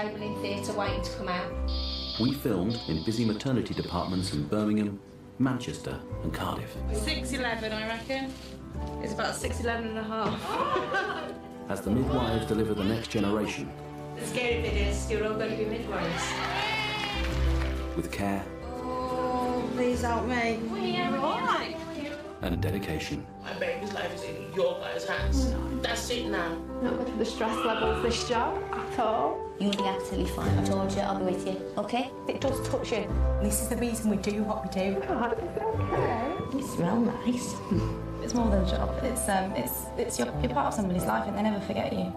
table in theatre waiting to come out. We filmed in busy maternity departments in Birmingham, Manchester and Cardiff. 6'11", I reckon. It's about 6'11 and a half. As the midwives deliver the next generation. The scary bit is you're all going to be midwives. With care. Oh, please help me. We're all right. And dedication. My baby's life is in your guys' hands. That's it now. Not good for the stress levels this job at all. You'll be absolutely fine. I told you, I'll be with you, okay? It does touch you. This is the reason we do what we do. God, it's okay. You smell nice. It's more than a job. It's you're part of somebody's life and they never forget you.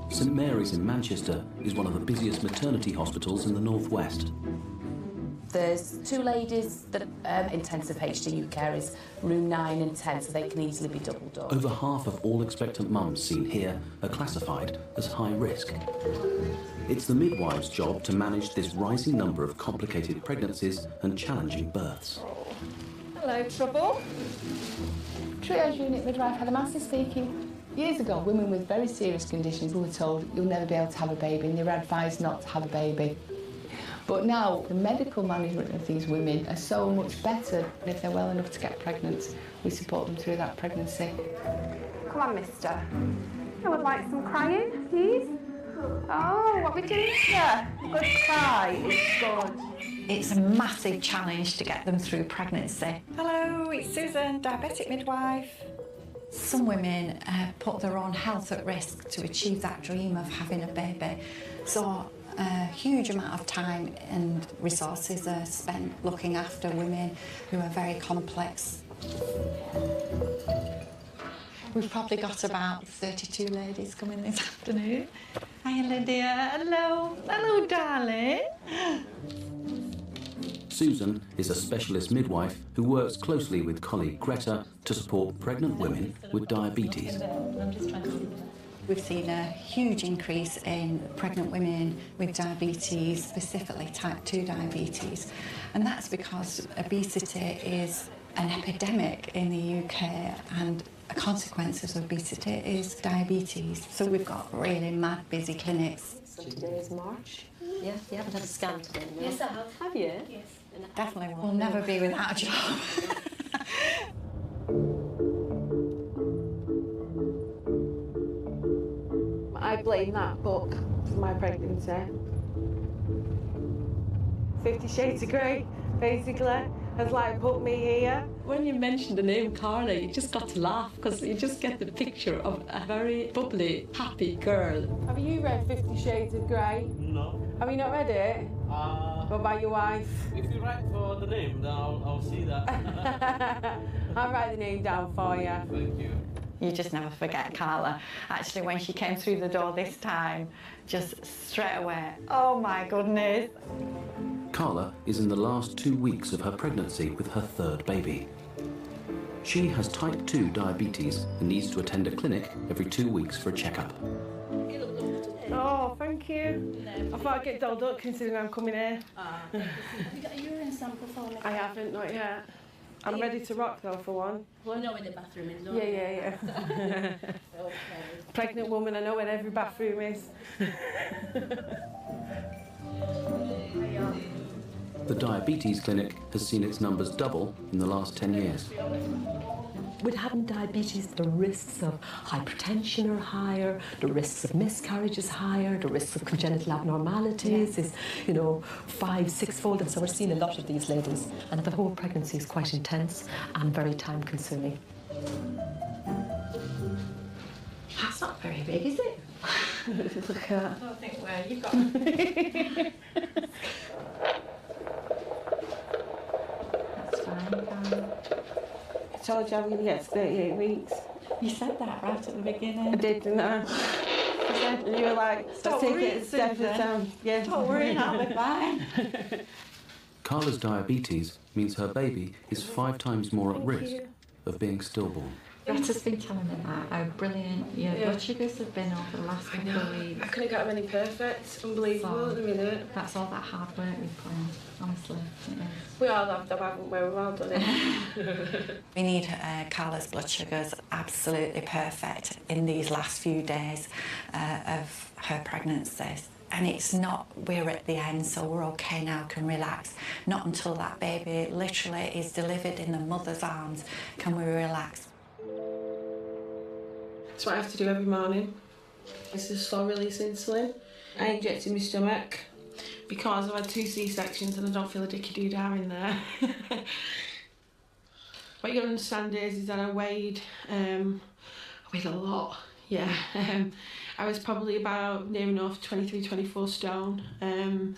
St Mary's in Manchester is one of the busiest maternity hospitals in the northwest. There's 2 ladies that intensive HDU care is room 9 and 10, so they can easily be doubled up. Over half of all expectant mums seen here are classified as high risk. It's the midwife's job to manage this rising number of complicated pregnancies and challenging births. Hello, Trouble. Triage unit midwife had a massive speaking. Years ago, women with very serious conditions were told you'll never be able to have a baby and they were advised not to have a baby. But now, the medical management of these women are so much better. If they're well enough to get pregnant, we support them through that pregnancy. Come on, mister. I would like some crying, please. Oh, what are we doing here? Good cry, it's good. It's a massive challenge to get them through pregnancy. Hello, it's Susan, diabetic midwife. Some women put their own health at risk to achieve that dream of having a baby. So a huge amount of time and resources are spent looking after women who are very complex. We've probably got about 32 ladies coming this afternoon. Hi, Lydia. Hello. Hello, darling. Susan is a specialist midwife who works closely with colleague Greta to support pregnant women with diabetes. We've seen a huge increase in pregnant women with diabetes, specifically type 2 diabetes. And that's because obesity is an epidemic in the UK, and a consequence of obesity is diabetes. So we've got really mad busy clinics. So today is March. Yeah, you haven't had a scan today, no? Yes, I have. Have you? Yes. Definitely will never be without a job. I blame that book for my pregnancy. 50 Shades of Grey, basically, has like put me here. When you mentioned the name Karla, you just got to laugh because you just get the picture of a very bubbly, happy girl. Have you read 50 Shades of Grey? No. Have you not read it? What about your wife? If you write for the name, then I'll see that. I'll write the name down for you. Thank you. You just never forget Karla. Actually, when she came through the door this time, just straight away, oh my goodness. Karla is in the last 2 weeks of her pregnancy with her 3rd baby. She has type 2 diabetes and needs to attend a clinic every 2 weeks for a checkup. Oh, thank you. I thought I'd get dolled up considering I'm coming here. Have you got a urine sample for me? I haven't, not yet. I'm ready to rock though for one. Well, I know where the bathroom is, don't Yeah, you? yeah. Okay. Pregnant woman, I know where every bathroom is. The diabetes clinic has seen its numbers double in the last 10 years. With having diabetes, the risks of hypertension are higher, the risks of miscarriage is higher, the risks of congenital abnormalities is, 5-6-fold, and so we're seeing a lot of these ladies, and the whole pregnancy is quite intense and very time consuming. That's not very big, is it? Look at I don't think where you've got. That's fine. I told you I'm going to get to 38 weeks. You said that right at the beginning. I did, didn't I? And you were like, let's take it a step at a time. Yeah. Don't worry, I'll be fine. Karla's diabetes means her baby is 5 times more at risk of being stillborn. Greta's been telling me that, how brilliant your blood sugars have been over the last couple of weeks. I couldn't get them any perfect. Unbelievable at the minute. That's all that hard work we've put in, honestly. It is. We all have them, haven't we? We've all done it. We need Karla's blood sugars absolutely perfect in these last few days of her pregnancy. And it's not, we're at the end, so we're okay now, can relax. Not until that baby literally is delivered in the mother's arms can we relax. That's what I have to do every morning. It's a slow release insulin. I inject in my stomach because I've had 2 C-sections and I don't feel a dicky doo-dah in there. What you got to understand is that I weighed a lot. Yeah, I was probably about near enough 23, 24 stone.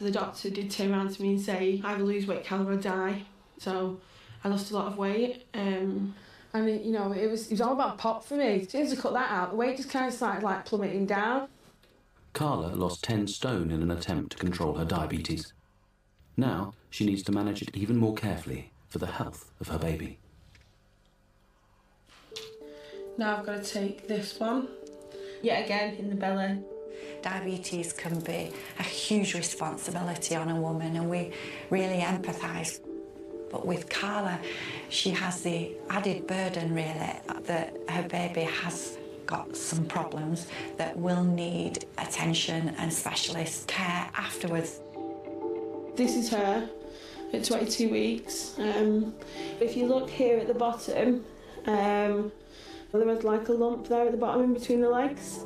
The doctor did turn around to me and say, either lose weight, Karla, or die. So I lost a lot of weight. And you know, it was all about pop for me. As soon as I cut that out, the weight just kind of started like plummeting down. Karla lost 10 stone in an attempt to control her diabetes. Now she needs to manage it even more carefully for the health of her baby. Now I've got to take this one, yet again in the belly. Diabetes can be a huge responsibility on a woman and we really empathise. But with Karla, she has the added burden really that her baby has got some problems that will need attention and specialist care afterwards. This is her at 22 weeks. If you look here at the bottom, there was like a lump there at the bottom in between the legs.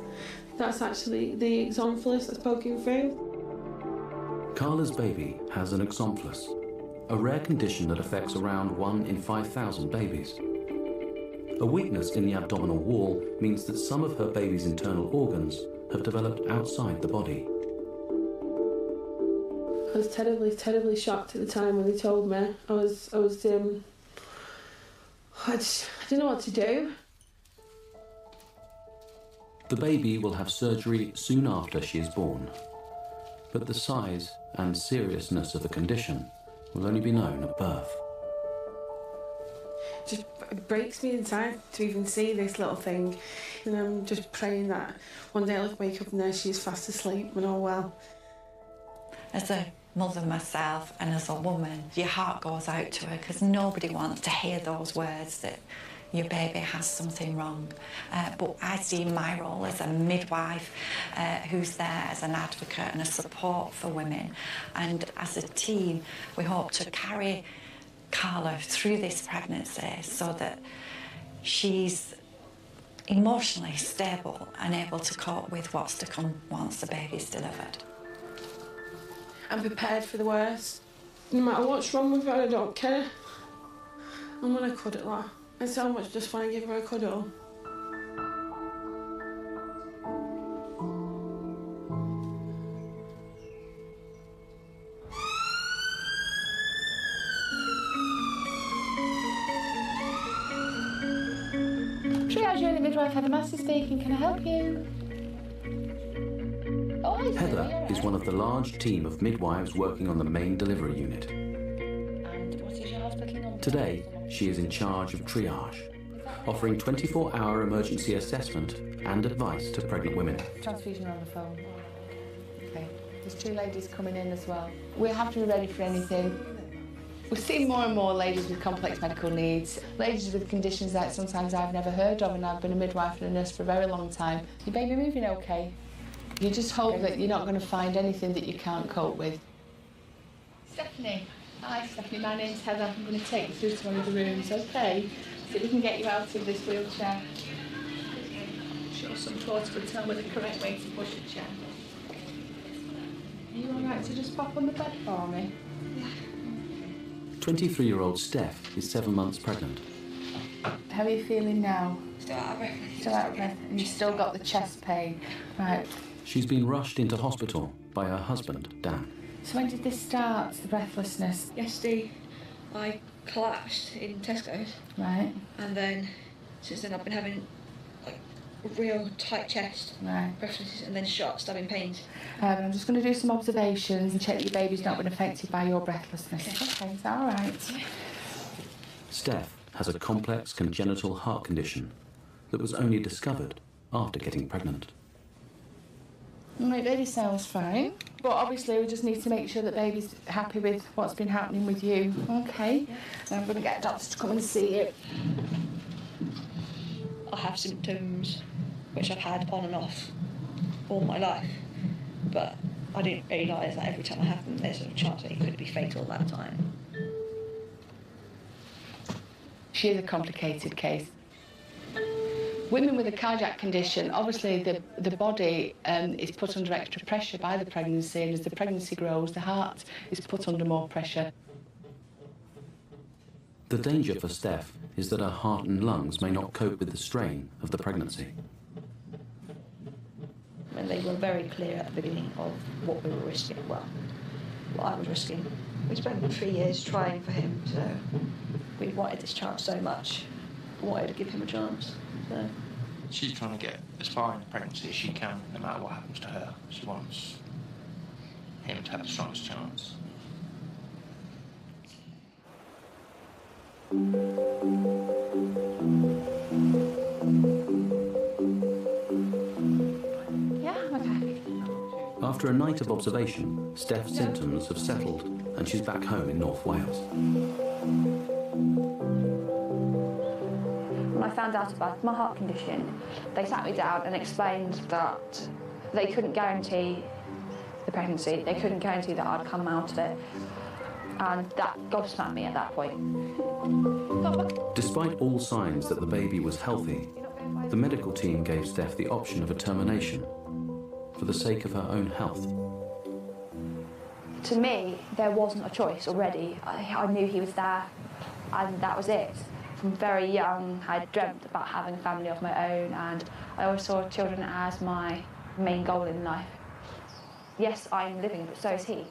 That's actually the exomphalus that's poking through. Karla's baby has an exomphalus, a rare condition that affects around 1 in 5,000 babies. A weakness in the abdominal wall means that some of her baby's internal organs have developed outside the body. I was terribly, terribly shocked at the time when they told me. I didn't know what to do. The baby will have surgery soon after she is born, but the size and seriousness of the condition will only be known at birth. It breaks me inside to even see this little thing, and I'm just praying that one day I'll wake up and there she is fast asleep and all well. As a mother myself and as a woman, your heart goes out to her because nobody wants to hear those words that your baby has something wrong. But I see my role as a midwife who's there as an advocate and a support for women. And as a team, we hope to carry Karla through this pregnancy so that she's emotionally stable and able to cope with what's to come once the baby's delivered. I'm prepared for the worst. No matter what's wrong with her, I don't care. I'm gonna cuddle her. I so much just want to give her a cuddle. Triage unit midwife Heather Massey speaking. Can I help you? Oh, I see. Heather is one of the large team of midwives working on the main delivery unit. And what is your hospital number? Today, she is in charge of triage, offering 24-hour emergency assessment and advice to pregnant women. Transfusion on the phone. Okay. There's 2 ladies coming in as well. We have to be ready for anything. We've seen more and more ladies with complex medical needs, ladies with conditions that sometimes I've never heard of, and I've been a midwife and a nurse for a very long time. Your baby moving okay? You just hope that you're not going to find anything that you can't cope with. Stephanie. Hi Stephanie, my name's Heather. I'm going to take you through to one of the rooms, okay? So we can get you out of this wheelchair. Show some portable, tell me the correct way to push a chair. Are you alright to just pop on the bed for me? 23-year-old Steph is 7 months pregnant. How are you feeling now? Still out of breath. Still out of breath, and you've still got the chest pain. Right. She's been rushed into hospital by her husband, Dan. So when did this start, the breathlessness? Yesterday, I collapsed in Tesco's. Right. And then, since then, I've been having like a real tight chest, right, breathlessness, and then sharp stabbing pains. I'm just going to do some observations and check that your baby's not been affected by your breathlessness. Okay, is that all right? Steph has a complex congenital heart condition that was only discovered after getting pregnant. My baby sounds fine, but obviously we just need to make sure that baby's happy with what's been happening with you. Okay, and I'm going to get doctors to come and see you. I have symptoms which I've had on and off all my life, but I didn't realise that every time I have them there's a chance that it could be fatal that time. She is a complicated case. Women with a cardiac condition, obviously the body is put under extra pressure by the pregnancy, and as the pregnancy grows, the heart is put under more pressure. The danger for Steph is that her heart and lungs may not cope with the strain of the pregnancy. And they were very clear at the beginning of what we were risking, well, what I was risking. We spent 3 years trying for him, so we wanted this chance so much. We wanted to give him a chance. So. She's trying to get as far in the pregnancy as she can, no matter what happens to her. She wants him to have the strongest chance. Yeah, okay. After a night of observation, Steph's symptoms have settled and she's back home in North Wales. When I found out about my heart condition, they sat me down and explained that they couldn't guarantee the pregnancy, they couldn't guarantee that I'd come out of it, and that gobsmacked me at that point. Despite all signs that the baby was healthy, the medical team gave Steph the option of a termination for the sake of her own health. To me, there wasn't a choice already. I knew he was there, and that was it. From very young, I dreamt about having a family of my own, and I always saw children as my main goal in life. Yes, I'm living, but so is he.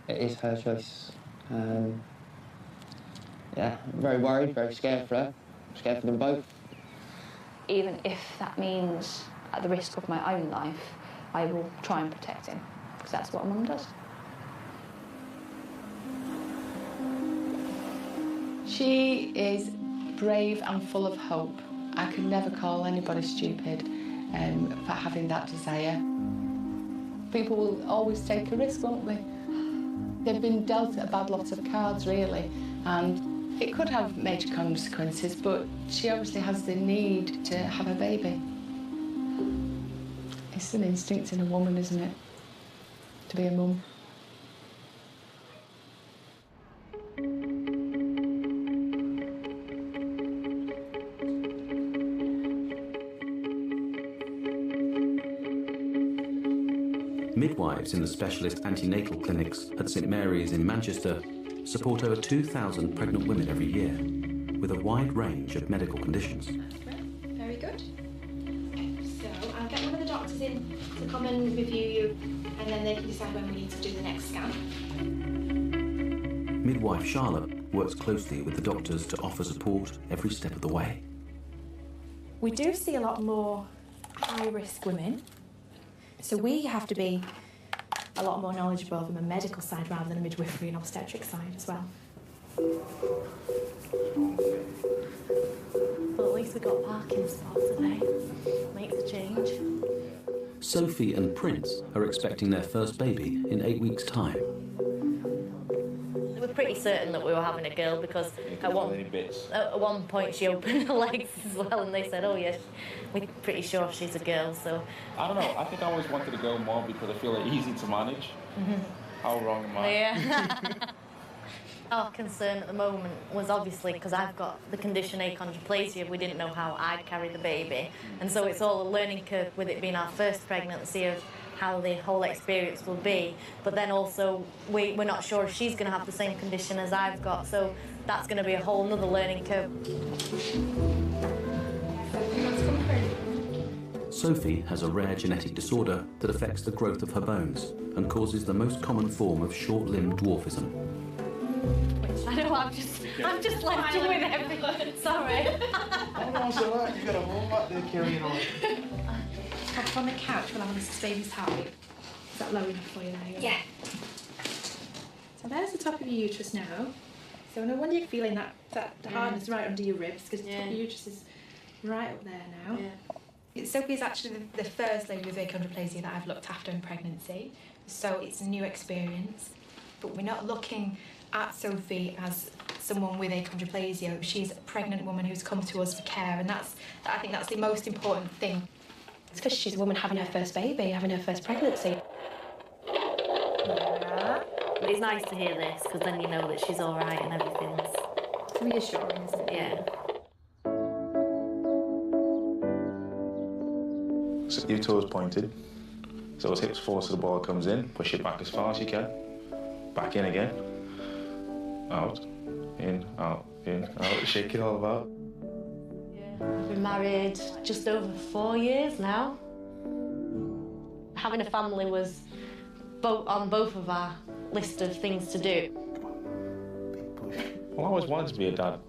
It is her choice. Yeah, I'm very worried, very scared for her. I'm scared for them both. Even if that means at the risk of my own life, I will try and protect him, because that's what a mum does. She is brave and full of hope. I could never call anybody stupid for having that desire. People will always take a risk, won't they? They've been dealt a bad lot of cards, really, and it could have major consequences, but she obviously has the need to have a baby. It's an instinct in a woman, isn't it? To be a mum. Midwives in the specialist antenatal clinics at St Mary's in Manchester support over 2,000 pregnant women every year with a wide range of medical conditions. Very good. So I'll get one of the doctors in to come and review you, and then they can decide when we need to do the next scan. Midwife Charlotte works closely with the doctors to offer support every step of the way. We do see a lot more high-risk women, so we have to be a lot more knowledgeable from a medical side rather than a midwifery and obstetric side as well. Well, at least we got parking spots today. Makes a change. Sophie and Prince are expecting their first baby in 8 weeks' time. We were pretty certain that we were having a girl because at one point she opened her legs as well, and they said, oh yes, we're pretty sure she's a girl, so... I don't know, I think I always wanted a girl more because I feel they're easy to manage. How wrong am I? Yeah. Our concern at the moment was obviously because I've got the condition achondroplasia, we didn't know how I'd carry the baby, and so it's all a learning curve with it being our first pregnancy of how the whole experience will be, but then also we're not sure if she's going to have the same condition as I've got, so that's going to be a whole nother learning curve. Sophie has a rare genetic disorder that affects the growth of her bones and causes the most common form of short-limbed dwarfism. I know, I'm just left you with everything. Sorry. Oh no, it's alright, you got a mum back there carrying on. Up on the couch while I'm on the baby's height. Is that low enough for you now? Yeah. So there's the top of your uterus now. So no wonder you're feeling that hardness right under your ribs, because the top of your uterus is right up there now. Yeah. Sophie is actually the first lady with achondroplasia that I've looked after in pregnancy, so it's a new experience. But we're not looking at Sophie as someone with achondroplasia. She's a pregnant woman who's come to us for care, and I think that's the most important thing. It's because she's a woman having her first baby, having her first pregnancy. Yeah. But it's nice to hear this, because then you know that she's all right and everything's reassuring, isn't it? Yeah. So your toes pointed, so as hips forward so the ball comes in, push it back as far as you can, back in again, out, in, out, shake it all about. We've been married just over 4 years now. Having a family was on both of our list of things to do. Well, I always wanted to be a dad.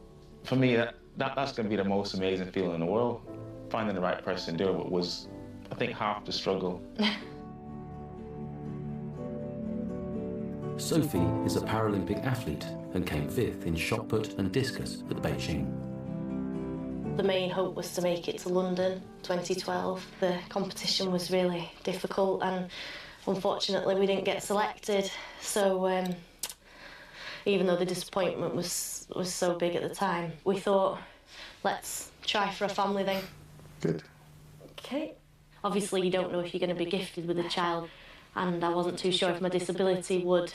For me, that's going to be the most amazing feeling in the world. Finding the right person to do it was, I think, half the struggle. Sophie is a Paralympic athlete and came 5th in shot put and discus at Beijing. The main hope was to make it to London 2012. The competition was really difficult and unfortunately we didn't get selected. So even though the disappointment was so big at the time, we thought, let's try for a family then. Good. Okay. Obviously you don't know if you're going to be gifted with a child, and I wasn't too sure if my disability would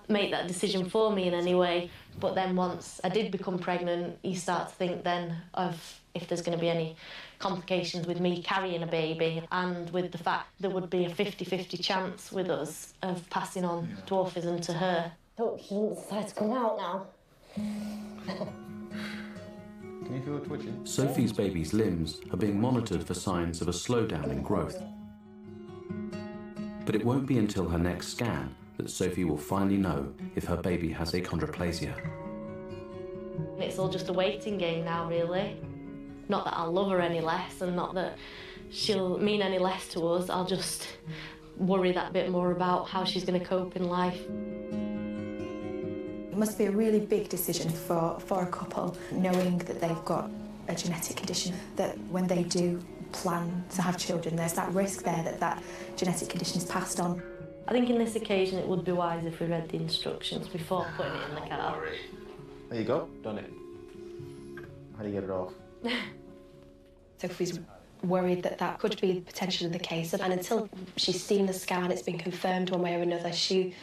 make that decision for me in any way. But then once I did become pregnant, you start to think then of if there's going to be any complications with me carrying a baby, and with the fact there would be a 50-50 chance with us of passing on dwarfism to her. Hope she doesn't decide to come out now. Can you feel it twitching? Sophie's baby's limbs are being monitored for signs of a slowdown in growth. But it won't be until her next scan that Sophie will finally know if her baby has achondroplasia. It's all just a waiting game now, really. Not that I'll love her any less, and not that she'll mean any less to us. I'll just worry that bit more about how she's going to cope in life. It must be a really big decision for a couple, knowing that they've got a genetic condition, that when they do plan to have children, there's that risk there that genetic condition is passed on. I think in this occasion it would be wise if we read the instructions before putting it in the car. There you go, done it. How do you get it off? Sophie's worried that could be potentially the case, and until she's seen the scan, it's been confirmed one way or another, she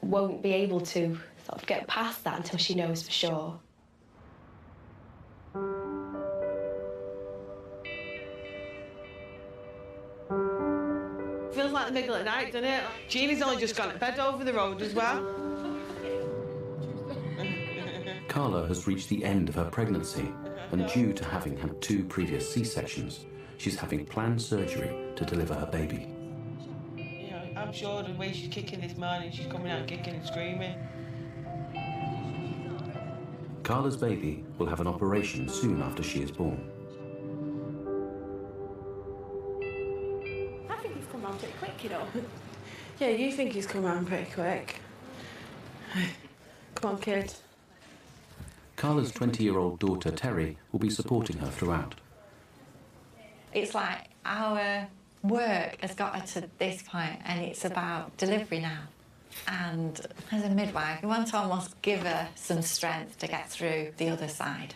won't be able to sort of get past that until she knows for sure. Feels like the middle of the night, doesn't it? Jeannie's only just gone to bed over the road as well. Karla has reached the end of her pregnancy, and due to having had 2 previous C-sections, she's having planned surgery to deliver her baby. You know, I'm sure the way she's kicking this morning, she's coming out kicking and screaming. Karla's baby will have an operation soon after she is born. I think he's come round pretty quick, you know. Yeah, you think he's come round pretty quick. Come on, kid. Karla's 20-year-old daughter, Terry, will be supporting her throughout. It's like our work has got her to this point and it's about delivery now. And as a midwife, you want to almost give her some strength to get through the other side.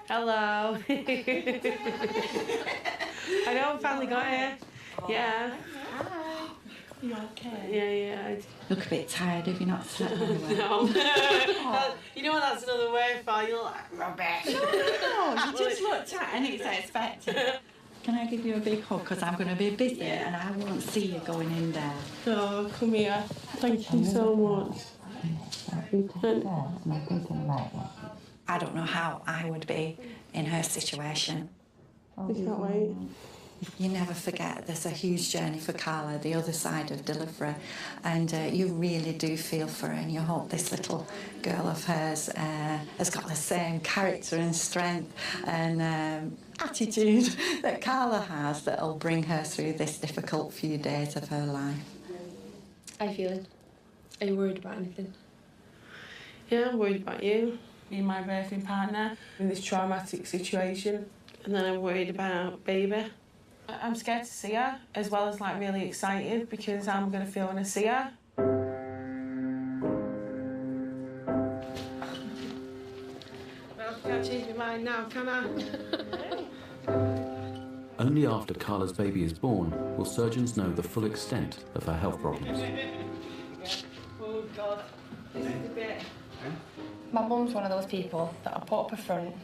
Hello. I know, I finally got here. Yeah. Hi. You okay? Yeah. Look a bit tired if you're not slept very well. No. You know what that's another word for? You're like, rubbish. No, you just look tired and it's expected. Can I give you a big hug? Because I'm going to be busy and I won't see you going in there. Oh, come here. Thank you so much. I don't know how I would be in her situation. I can't wait. You never forget there's a huge journey for Karla, the other side of delivery, and you really do feel for her, and you hope this little girl of hers has got the same character and strength and attitude that Karla has that'll bring her through this difficult few days of her life. How are you feeling? Are you worried about anything? Yeah, I'm worried about you. Being my birthing partner in this traumatic situation. And then I'm worried about baby. I'm scared to see her, as well as like really excited because I'm going to feel when I see her. Well, I can't change my mind now, can I? Only after Karla's baby is born will surgeons know the full extent of her health problems. Oh God, this is the bit. My mum's one of those people that I put up a front.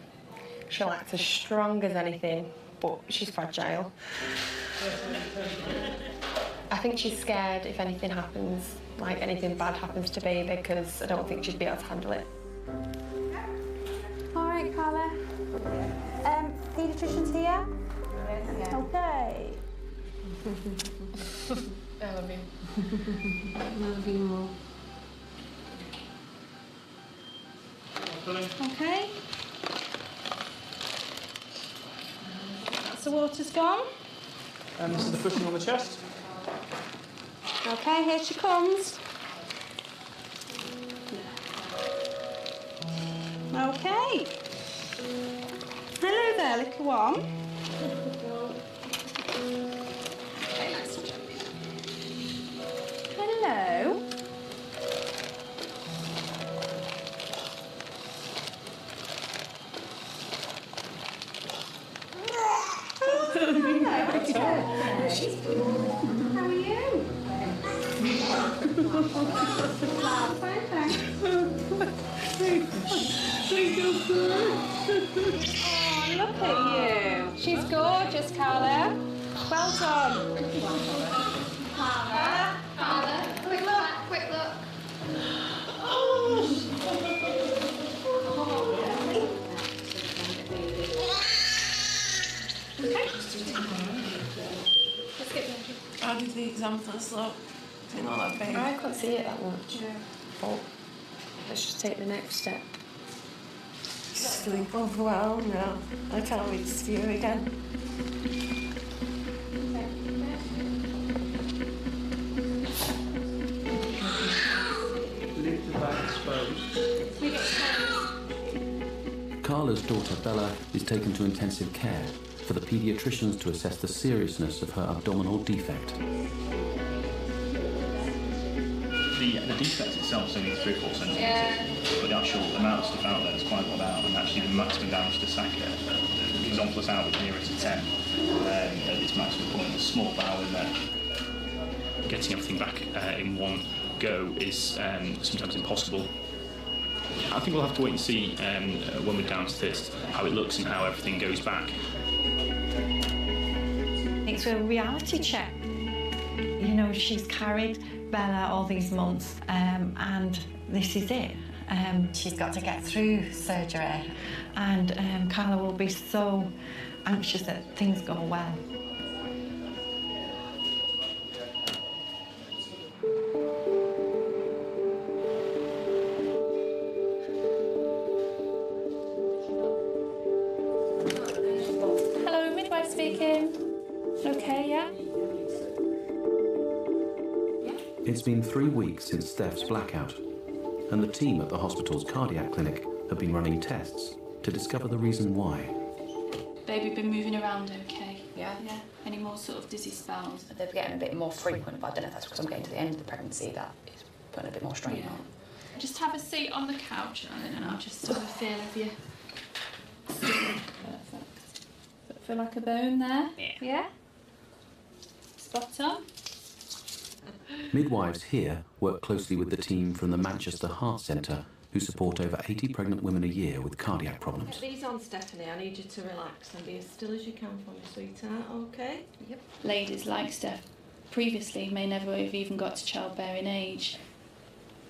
She'll act as strong as anything, but she's fragile. I think she's scared if anything happens, like anything bad happens to baby, because I don't think she'd be able to handle it. All right, Karla. Paediatrician's here? Yeah. Okay. I love you. I love you more. Okay. That's the water's gone. And this is the pushing on the chest. Okay, here she comes. Okay. Hello there, little one. Okay, nice to jump in. Hello. How are you? Fine, thanks. Oh, look at you. She's gorgeous, Karla. Well done. Karla, quick look, quick look. How did the examples look? Is it not that big? I can't see it that much. Yeah. But let's just take the next step. Sleep overwhelmed now. I can't wait to see you again. Lift the back exposed. Karla's daughter Bella is taken to intensive care for the paediatricians to assess the seriousness of her abdominal defect. The defect itself is only 3 or 4 centimetres, but the actual amount of stuff out there is quite a lot out, and actually the maximum damage to sac, the exomphalus out was nearer to 10 at its maximum point. There's a small bowel in there. Getting everything back in one go is sometimes impossible. I think we'll have to wait and see when we're down to this, how it looks and how everything goes back. It's a reality check. You know, she's carried Bella all these months, and this is it. She's got to get through surgery, and Karla will be so anxious that things go well. Hello, midwife speaking. Okay, yeah? It's been 3 weeks since Steph's blackout, and the team at the hospital's cardiac clinic have been running tests to discover the reason why. Baby been moving around okay? Yeah. Yeah. Any more sort of dizzy spells? They're getting a bit more frequent, but I don't know if that's because I'm getting to the end of the pregnancy that is putting a bit more strain on. Just have a seat on the couch, darling, and I'll just have a feel of you. Perfect. Feel like a bone there? Yeah. Spot on. Midwives here work closely with the team from the Manchester Heart Centre, who support over 80 pregnant women a year with cardiac problems. Put these on, Stephanie. I need you to relax and be as still as you can for me, sweetheart, okay? Yep. Ladies like Steph previously may never have even got to childbearing age.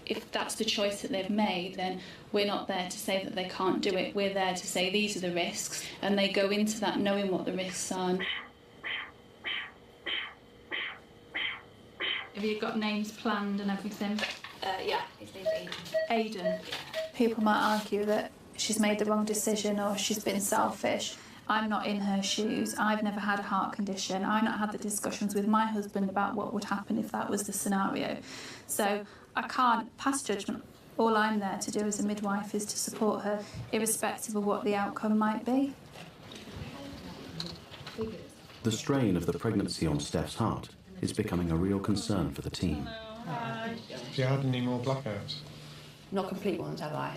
If that's the choice that they've made, then we're not there to say that they can't do it. We're there to say these are the risks, and they go into that knowing what the risks are. Have you got names planned and everything? Yeah, his name's Aiden. Aiden. People might argue that she's made the wrong decision or she's been selfish. I'm not in her shoes. I've never had a heart condition. I've not had the discussions with my husband about what would happen if that was the scenario. So I can't pass judgment. All I'm there to do as a midwife is to support her, irrespective of what the outcome might be. The strain of the pregnancy on Steph's heart is becoming a real concern for the team. Have you had any more blackouts? Not complete ones, have I?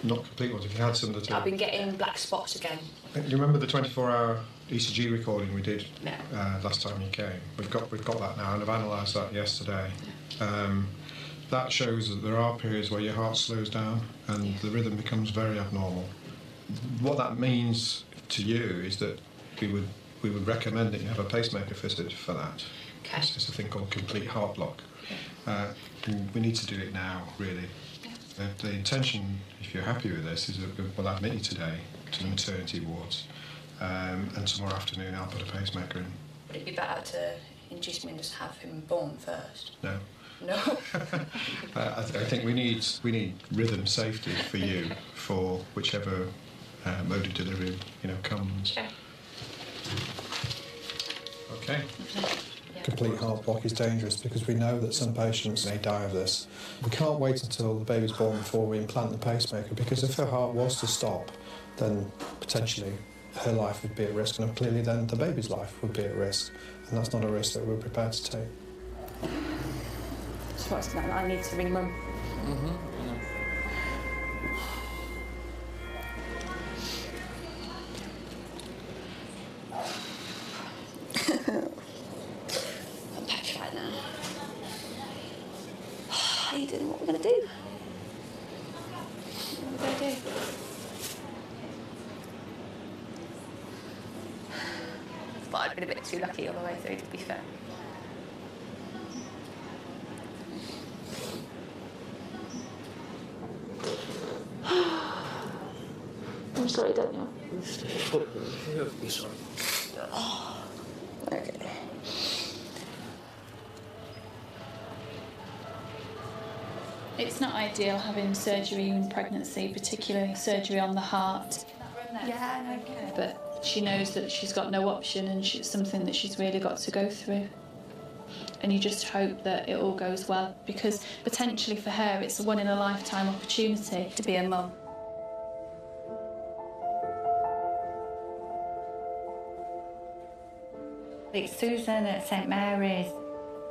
Not complete ones. Have you had some that I've been getting black spots again. You remember the 24-hour ECG recording we did No. last time you came? We've got that now, and I've analysed that yesterday. That shows that there are periods where your heart slows down and the rhythm becomes very abnormal. What that means to you is that we would recommend that you have a pacemaker fitted for that. Okay. It's just a thing called complete heart block. We need to do it now, really. The intention, if you're happy with this, is that we'll admit you today to the maternity wards, and tomorrow afternoon I'll put a pacemaker in. Would it be better to induce me and just have him born first? No. No. I think we need rhythm safety for you for whichever mode of delivery comes. Okay. Okay. Complete heart block is dangerous because we know that some patients may die of this. We can't wait until the baby's born before we implant the pacemaker, because if her heart was to stop, then potentially her life would be at risk, and clearly then the baby's life would be at risk, and that's not a risk that we're prepared to take. So what's that? I need to ring Mum. I'm petrified now. Aiden, what are we going to do? What are we going to do? But I'd been a bit too lucky all the way through, to be fair. I'm sorry, Daniel. You're sorry. Oh, okay. It's not ideal having surgery in pregnancy, particularly surgery on the heart. Yeah, okay. But she knows that she's got no option, and it's something that she's really got to go through. And you just hope that it all goes well, because potentially for her it's a one-in-a-lifetime opportunity to be a mum. It's Susan at St Mary's.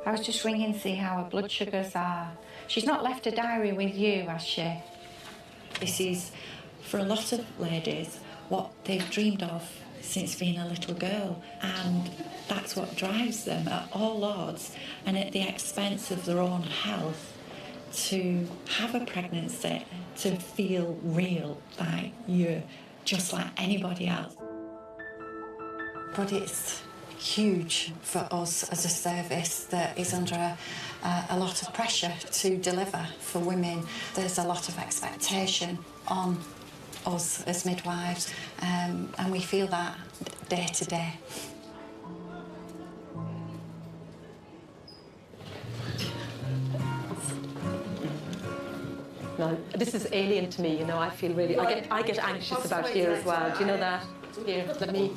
I was just ringing to see how her blood sugars are. She's not left a diary with you, has she? This is, for a lot of ladies, what they've dreamed of since being a little girl, and that's what drives them at all odds and at the expense of their own health, to have a pregnancy, to feel real, like you're just like anybody else. But it's huge for us as a service that is under a lot of pressure to deliver for women. There's a lot of expectation on us as midwives, and we feel that day to day. No, this is alien to me, you know. I feel really, I get anxious about here as well. Do you know that? Here, let me.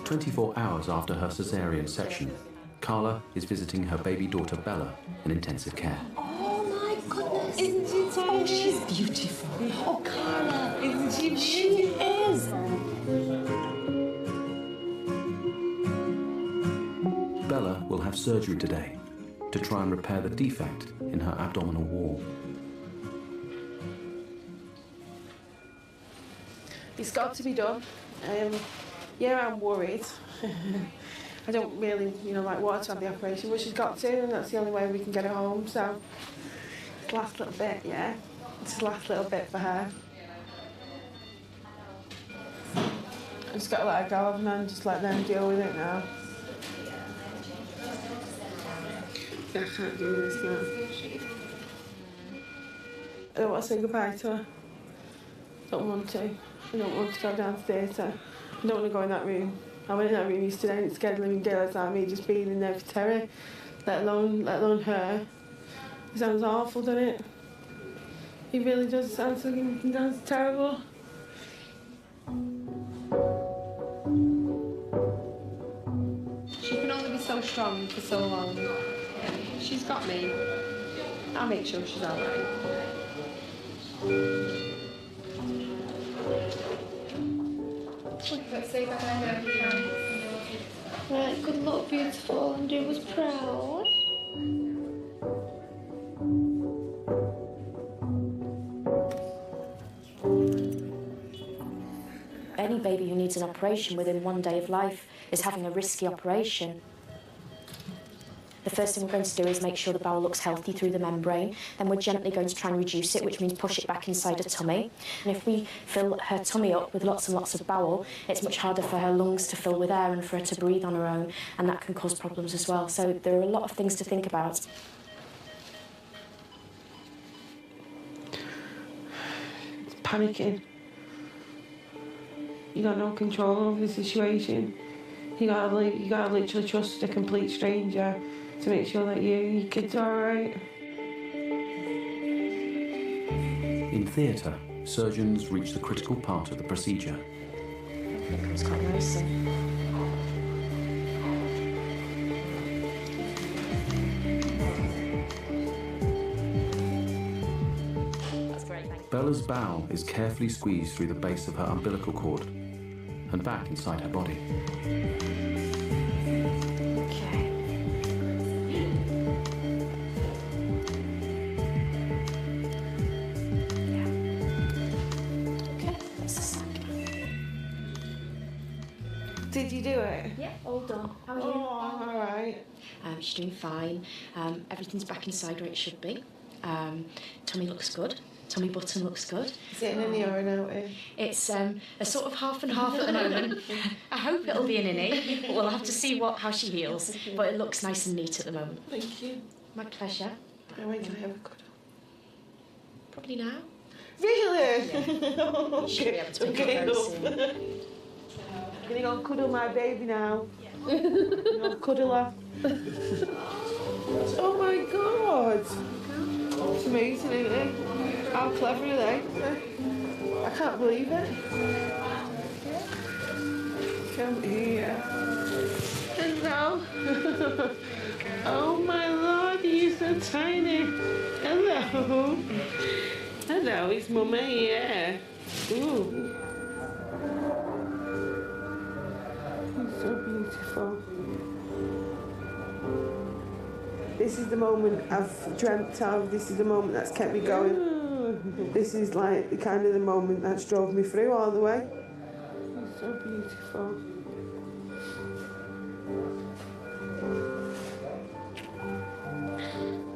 24 hours after her caesarean section, Karla is visiting her baby daughter Bella in intensive care. Oh my goodness! Isn't she so? Oh, she's beautiful. Oh, Karla, isn't she? She is. Bella will have surgery today to try and repair the defect in her abdominal wall. It's got to be done. Yeah, I'm worried. I don't really, want her to have the operation, but she's got to, and that's the only way we can get her home. So, it's the last little bit, yeah. It's the last little bit for her. I just got to let her go, haven't I, and just let them deal with it now. I can't do this now. I don't want to say goodbye to her. I don't want to. I don't want to go down to theatre. I don't want to go in that room. I went in that room yesterday and it scared the living daylights out of me just being in there for terror, let alone her. It sounds awful, doesn't it? It really does. It sounds terrible. She can only be so strong for so long. She's got me. I'll make sure she's all right. Let's say bye-bye. Right, good luck, beautiful, and do us proud. Any baby who needs an operation within 1 day of life is having a risky operation. The first thing we're going to do is make sure the bowel looks healthy through the membrane. Then we're gently going to try and reduce it, which means push it back inside her tummy. And if we fill her tummy up with lots and lots of bowel, it's much harder for her lungs to fill with air and for her to breathe on her own, and that can cause problems as well. So there are a lot of things to think about. It's panicking. You got no control over the situation. You gotta literally trust a complete stranger to make sure that your kid's alright. In theatre, surgeons reach the critical part of the procedure. It comes quite nicely. That's great, thank you. Bella's bowel is carefully squeezed through the base of her umbilical cord and back inside her body. Did you do it? Yeah, all done. How are you? Oh, all right. She's doing fine. Everything's back inside where it should be. Tummy looks good. Tummy button looks good. Is it an innie or an outie? It's a sort of half and half at the moment. I hope it'll be an innie, but we'll have to see how she heals. But it looks nice and neat at the moment. Thank you. My pleasure. When can I have a cuddle? Probably now. Really? Yeah. Oh, You should be able to pick okay, up very love. soon. I'm gonna go cuddle my baby now. Yeah. Cuddle her. Oh my god! It's amazing, isn't it? How clever are they? I can't believe it. Come here. Hello. Oh my lord, you're so tiny. Hello. Hello, it's Mummy here. Ooh. You're so beautiful. This is the moment I've dreamt of. This is the moment that's kept me going. This is like the moment that's drove me through all the way. You're so beautiful.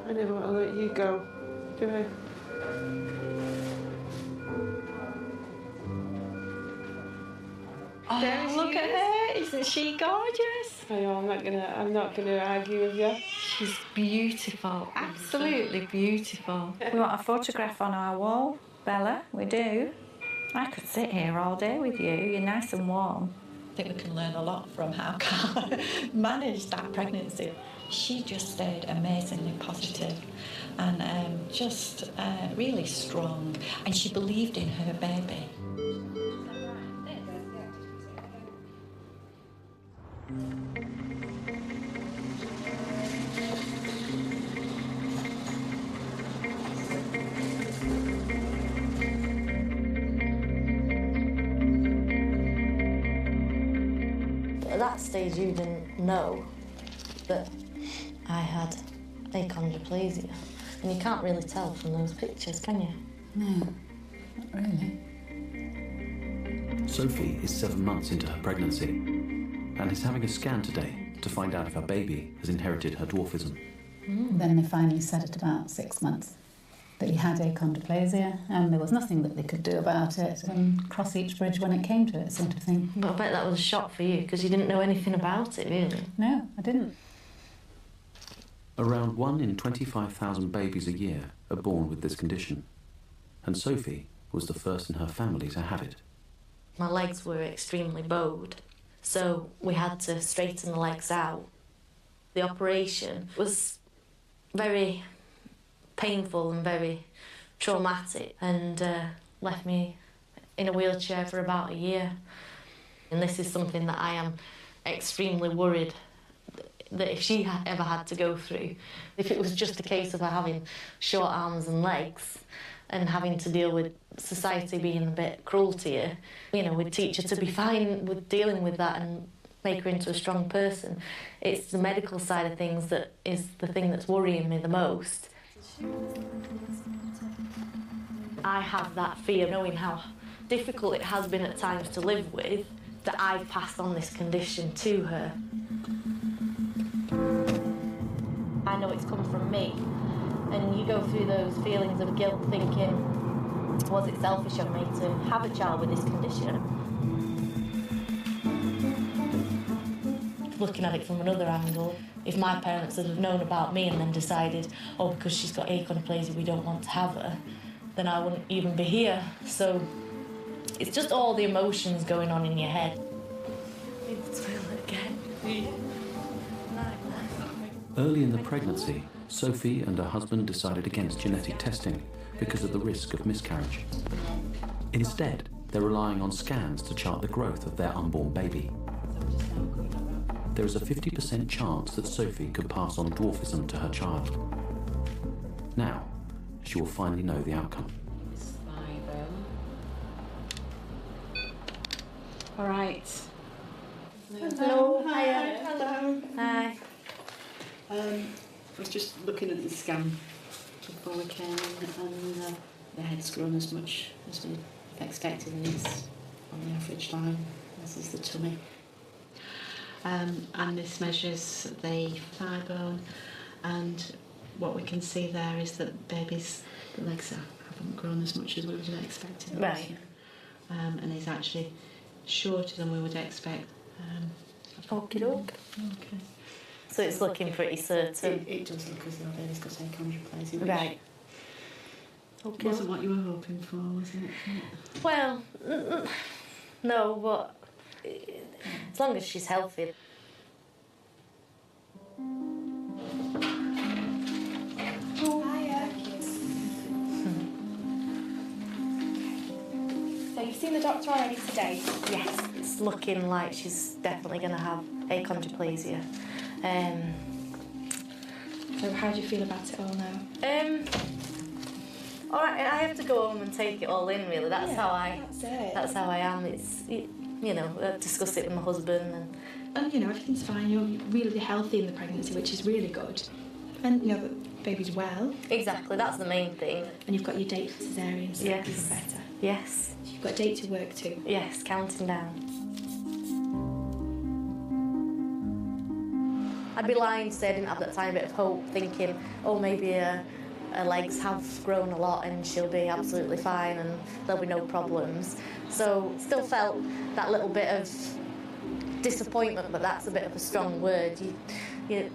I never want to let you go, do I? Oh, look at her! Isn't she gorgeous? I know, I'm not gonna argue with you. She's beautiful, absolutely beautiful. We want a photograph on our wall, Bella, we do. I could sit here all day with you, you're nice and warm. I think we can learn a lot from how Karla managed that pregnancy. She just stayed amazingly positive and just really strong, and she believed in her baby. At that stage, you didn't know that I had achondroplasia, and you can't really tell from those pictures, can you? No, not really. Sophie is 7 months into her pregnancy and is having a scan today to find out if her baby has inherited her dwarfism. Then they finally said at about 6 months that he had achondroplasia, and there was nothing that they could do about it, and cross each bridge when it came to it, sort of thing. But I bet that was a shock for you, because you didn't know anything about it, really. No, I didn't. Around 1 in 25,000 babies a year are born with this condition, and Sophie was the first in her family to have it. My legs were extremely bowed, so we had to straighten the legs out. The operation was very painful and very traumatic, and left me in a wheelchair for about a year. And this is something that I am extremely worried that if she ever had to go through, if it was just a case of her having short arms and legs and having to deal with society being a bit cruel to you, you know, we'd teach her to be fine with dealing with that and make her into a strong person. It's the medical side of things that is the thing that's worrying me the most. I have that fear, knowing how difficult it has been at times to live with, that I've passed on this condition to her. I know it's come from me, and you go through those feelings of guilt thinking, was it selfish of me to have a child with this condition? Looking at it from another angle, if my parents had known about me and then decided, oh, because she's got achondroplasia, we don't want to have her, then I wouldn't even be here. So it's just all the emotions going on in your head. Need the toilet again. Early in the pregnancy, Sophie and her husband decided against genetic testing because of the risk of miscarriage. Instead, they're relying on scans to chart the growth of their unborn baby. There is a 50% chance that Sophie could pass on dwarfism to her child. Now, she will finally know the outcome. All right. Hello. Hiya. Hello. Hi. I was just looking at the scan before we came in, and the head's grown as much as we expected, and it's on the average line. This is the tummy. And this measures the thigh bone, and what we can see there is that baby's legs haven't grown as much as we would have expected. Right. And he's actually shorter than we would expect. Okie doke. Okay. So it's looking pretty certain. It does look as though baby's got achondroplasia. which Right. Okay. Wasn't what you were hoping for, was it? Well, no, but as long as she's healthy. So you've seen the doctor already today? Yes, it's looking like she's definitely going to have achondroplasia. So how do you feel about it all now? All right, I have to go home and take it all in. Really, that's how I. That's it. That's how I am. It's I discuss it with my husband and everything's fine. You're really healthy in the pregnancy, which is really good. And the baby's well. Exactly, that's the main thing. And you've got your date for cesarean, so yes. even better. Yes. You've got a date to work to. Yes, counting down. I'd be lying to say I didn't have that tiny bit of hope, thinking, oh, maybe her legs have grown a lot and she'll be absolutely fine and there'll be no problems. So still felt that little bit of disappointment, but that's a bit of a strong word.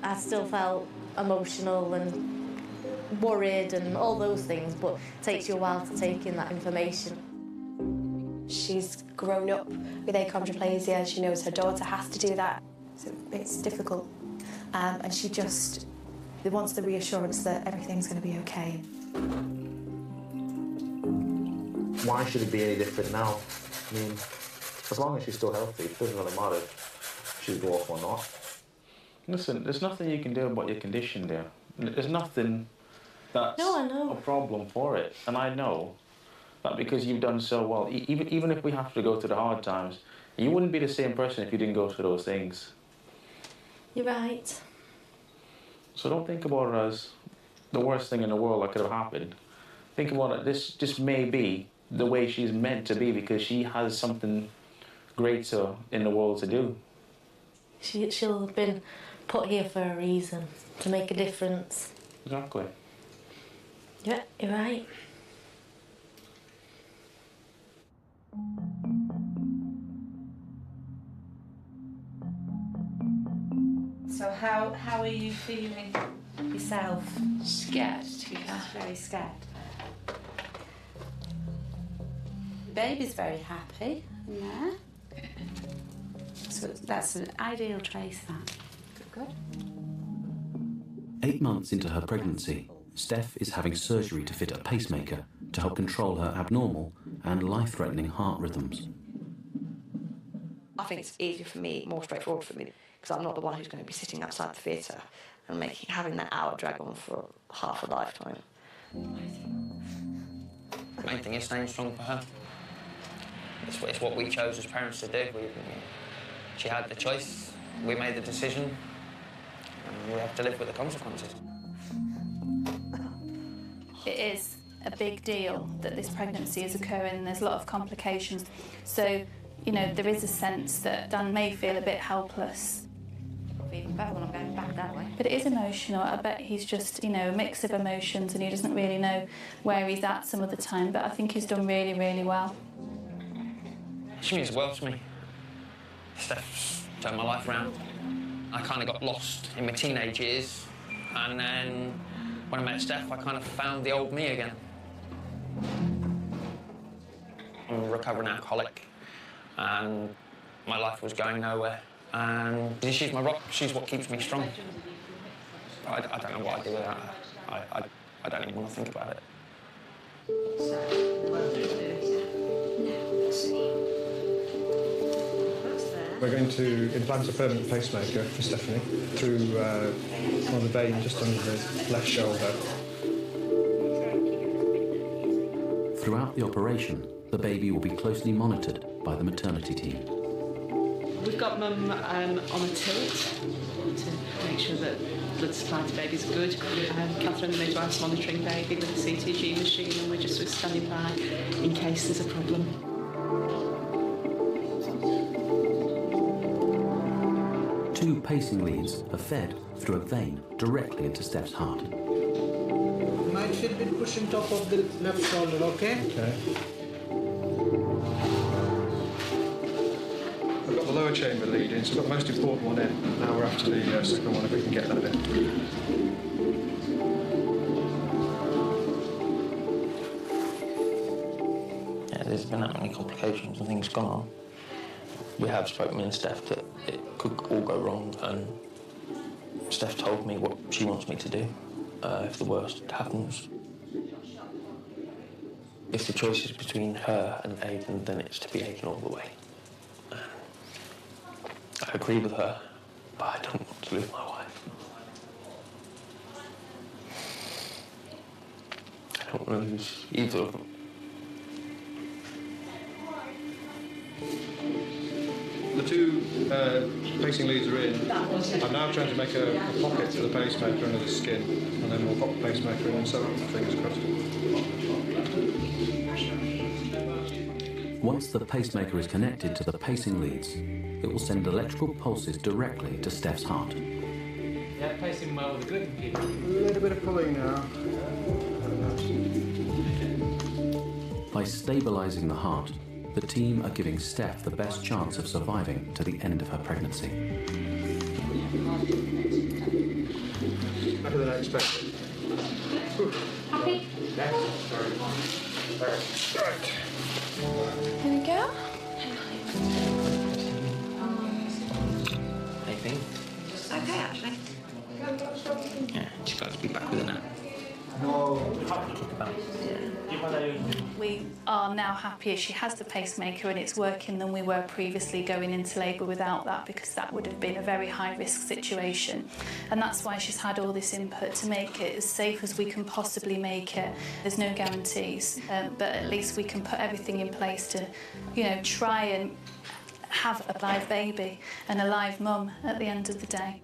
I still felt emotional and worried and all those things, but it takes you a while to take in that information. She's grown up with achondroplasia. She knows her daughter has to do that, so it's difficult. And she just wants the reassurance that everything's going to be okay. Why should it be any different now? I mean, as long as she's still healthy, it doesn't really matter if she's dwarf or not. Listen, there's nothing you can do about your condition, dear. There's nothing that's a problem for it. And I know that because you've done so well, even if we have to go through the hard times, you wouldn't be the same person if you didn't go through those things. You're right. So don't think about it as the worst thing in the world that could have happened. Think about it, this just may be the way she's meant to be because she has something greater in the world to do. She'll have been put here for a reason, to make a difference. Exactly. Yeah, you're right. So how are you feeling yourself? Scared, to be fair. Very scared. The baby's very happy in there. So that's an ideal trace, that. Good. 8 months into her pregnancy, Steph is having surgery to fit a pacemaker to help control her abnormal and life-threatening heart rhythms. I think it's easier for me, more straightforward for me, because I'm not the one who's going to be sitting outside the theatre and having that hour drag on for half a lifetime. The main thing is staying strong for her. It's what we chose as parents to do. She had the choice, we made the decision, and we have to live with the consequences. It is a big deal that this pregnancy is occurring and there's a lot of complications. So, you know, there is a sense that Dan may feel a bit helpless. Even better when I'm going back that way. But it is emotional. I bet he's just, you know, a mix of emotions and he doesn't really know where he's at some of the time, but I think he's done really, really well. She means the world to me. Steph's turned my life around. I kind of got lost in my teenage years, and then when I met Steph, I kind of found the old me again. I'm a recovering alcoholic, and my life was going nowhere. And she's my rock, she's what keeps me strong. I don't know what I'd do without her. I don't even want to think about it. We're going to implant a permanent pacemaker for Stephanie through one of the veins just under the left shoulder. Throughout the operation, the baby will be closely monitored by the maternity team. We've got Mum on a tilt to make sure that blood supply to baby's good. Catherine, the midwife's monitoring baby with a CTG machine, and we're just standing by in case there's a problem. Two pacing leads are fed through a vein directly into Steph's heart. You might feel a bit pushing top of the left shoulder, okay? Okay. We've got the lower chamber lead in, so we've got the most important one in. Now we're after the second one, if we can get that in. Yeah, there's been that many complications and things gone on. We have spoken, me and Steph, that it could all go wrong, and Steph told me what she wants me to do if the worst happens. If the choice is between her and Aidan, then it's to be Aidan all the way. I agree with her, but I don't want to lose my wife. I don't want to lose either of them. The two pacing leads are in. I'm now trying to make a pocket for the pacemaker under the skin, and then we'll pop the pacemaker in and so on. Fingers crossed. Once the pacemaker is connected to the pacing leads, it will send electrical pulses directly to Steph's heart. Yeah, pacing well with a good computer. A little bit of pulling now. By stabilising the heart, the team are giving Steph the best chance of surviving to the end of her pregnancy. Better than I expected. Happy? Yes. Right. Here we go. Anything? Okay, actually. Yeah, she's got to be back with her now. We are now happier she has the pacemaker and it's working than we were previously going into labour without that, because that would have been a very high risk situation, and that's why she's had all this input to make it as safe as we can possibly make it. There's no guarantees, but at least we can put everything in place to, you know, try and have a live baby and a live mum at the end of the day.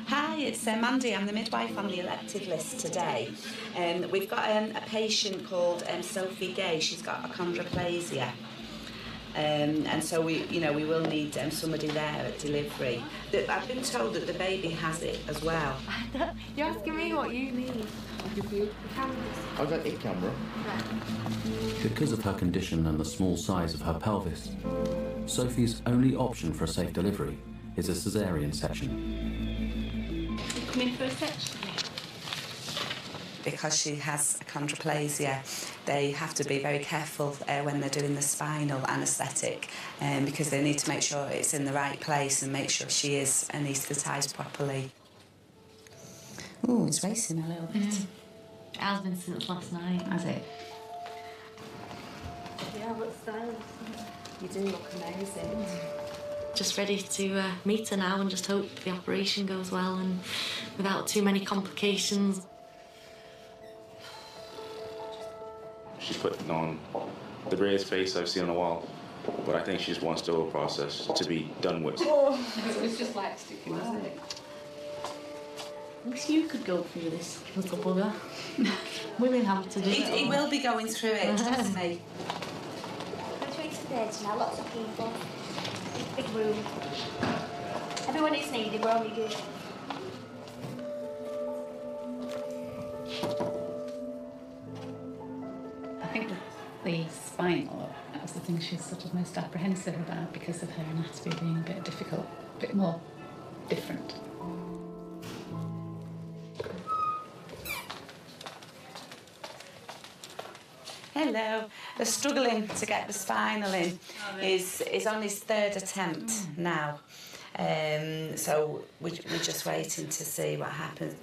Hi, it's Mandy. I'm the midwife on the elected list today. We've got a patient called Sophie Gay. She's got achondroplasia. And so we will need somebody there at delivery. I've been told that the baby has it as well. You're asking me what you need. I'll give you the cameras. I got a camera. Because of her condition and the small size of her pelvis, Sophie's only option for a safe delivery is a caesarean section. Come in for a section. Because she has achondroplasia, they have to be very careful when they're doing the spinal anaesthetic, because they need to make sure it's in the right place and make sure she is anaesthetised properly. Ooh, it's racing a little bit. It has been since last night. Has it? Yeah, but stylish. You do look amazing. just ready to meet her now and just hope the operation goes well and without too many complications. She's putting on the bravest face I've seen in a while, but I think she just wants the whole process to be done with. Oh, it's just like sticking, isn't it? I wish you could go through this, little bugger. Women have to do it. He will be going through it, trust me. Retreat to the edge now, lots of people. Big room. Everyone is needed, we're only good. I think the spinal, that was the thing she's sort of most apprehensive about because of her anatomy being a bit difficult, a bit more different. Hello. They're struggling to get the spinal in. He's on his 3rd attempt now. So we're just waiting to see what happens.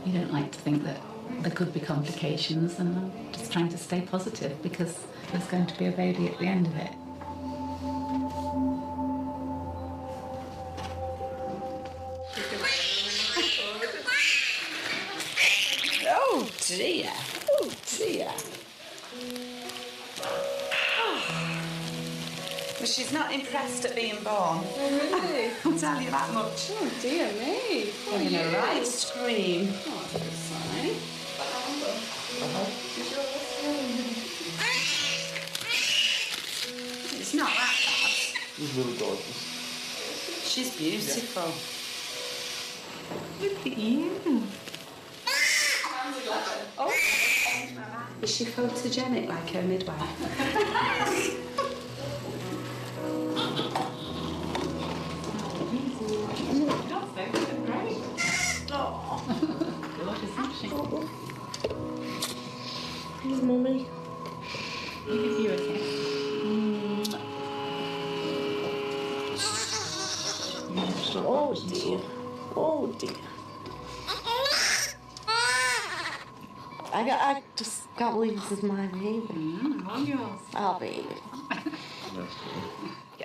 You don't like to think that there could be complications, and I'm just trying to stay positive because there's going to be a baby at the end of it. Oh dear, oh dear. Well, she's not impressed at being born. Oh, really? I'll tell you that much. Oh, dear me. Having a right scream. Oh, that's a good sign. It's not that bad. She's really gorgeous. She's beautiful. Look at you. Oh. Is she photogenic like her midwife? Here's Mummy. I'll give you a kiss. Oh dear. Oh dear. I just can't believe this is my baby. Our baby.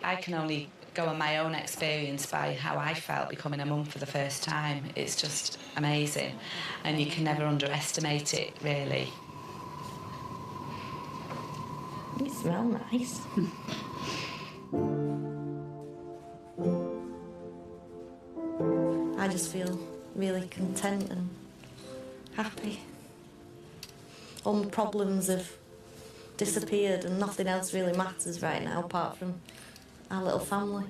I can only go on my own experience by how I felt becoming a mum for the first time. It's just amazing, and you can never underestimate it, really. You smell nice. I just feel really content and happy. All my problems have disappeared and nothing else really matters right now apart from our little family.